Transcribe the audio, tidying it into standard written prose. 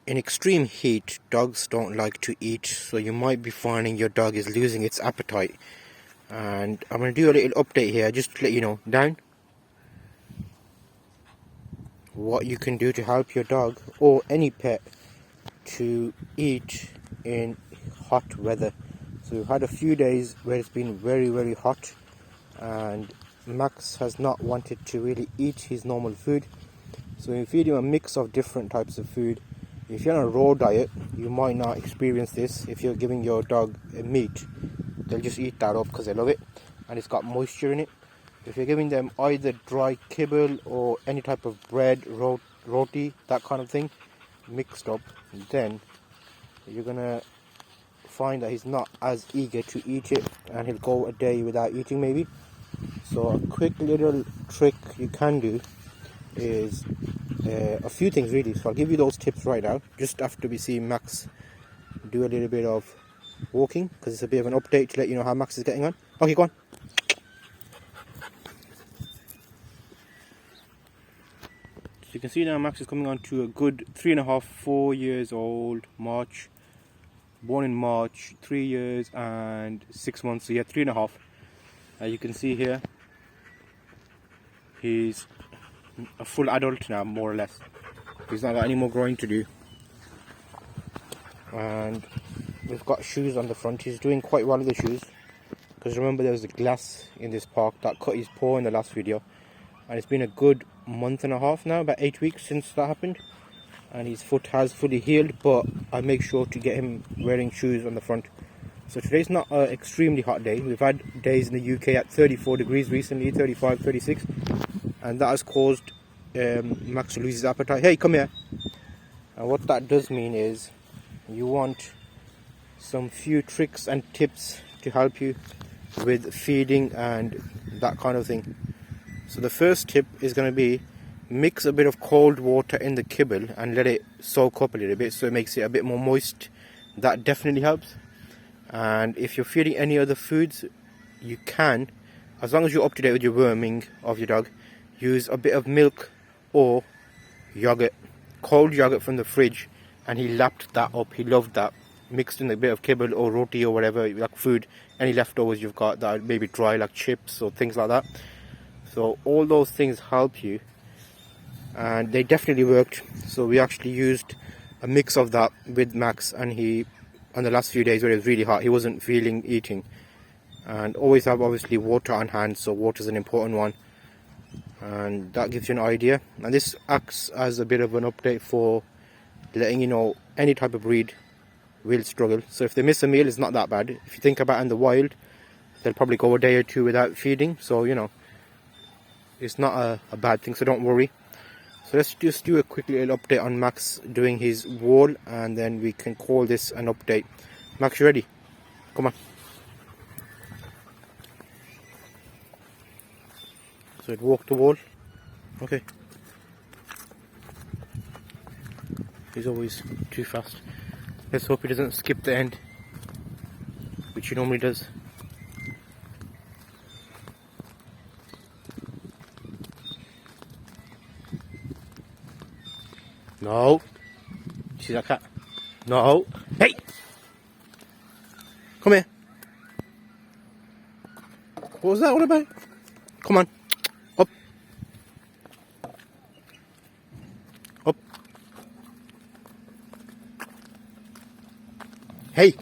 in extreme heat, dogs don't like to eat, so you might be finding your dog is losing its appetite. And I'm going to do a little update here just to let you know down what you can do to help your dog or any pet to eat in hot weather. So we've had a few days where it's been very hot, and Max has not wanted to really eat his normal food. So we feed him a mix of different types of food. If you're on a raw diet, you might not experience this. If you're giving your dog meat, they'll just eat that up because they love it and it's got moisture in it. If you're giving them either dry kibble or any type of bread, roti, that kind of thing, mixed up, then you're gonna find that he's not as eager to eat it and he'll go a day without eating maybe. So a quick little trick you can do is a few things really. So I'll give you those tips right now, just after we see Max do a little bit of walking, because it's a bit of an update to let you know how Max is getting on. Okay, go on. So you can see now Max is coming on to a good 3.5, 4 years old. March, born in March, 3 years and 6 months, so yeah, 3.5. You can see here he's a full adult now, more or less. He's not got any more growing to do. And we've got shoes on the front. He's doing quite well with the shoes, because remember there was a glass in this park that cut his paw in the last video, and it's been a good month and a half now, about 8 weeks since that happened, and his foot has fully healed. But I make sure to get him wearing shoes on the front. So today's not an extremely hot day. We've had days in the UK at 34 degrees recently, 35, 36, and that has caused Max to lose his appetite. Hey, come here. And what that does mean is you want some few tricks and tips to help you with feeding and that kind of thing. So the first tip is going to be mix a bit of cold water in the kibble and let it soak up a little bit so it makes it a bit more moist. That definitely helps. And if you're feeding any other foods, you can, as long as you're up to date with your worming of your dog, use a bit of milk or yogurt, cold yogurt from the fridge, and he lapped that up. He loved that, mixed in a bit of kibble or roti or whatever, like food, any leftovers you've got that are maybe dry, like chips or things like that. So all those things help you, and they definitely worked. So we actually used a mix of that with Max, and he, on the last few days where it was really hot, he wasn't feeling eating. And always have obviously water on hand, so water is an important one, and that gives you an idea. And this acts as a bit of an update for letting you know any type of breed will struggle. So if they miss a meal, it's not that bad. If you think about it in the wild, they'll probably go a day or two without feeding, so you know, it's not a bad thing, so don't worry. So let's just do a quick little update on Max doing his wall, and then we can call this an update. Max, you ready? Come on. So it walked the wall. Okay. He's always too fast. Let's hope he doesn't skip the end, which he normally does. No. See that cat? No. Hey! Come here. What was that all about? Come on. Up. Up. Hey!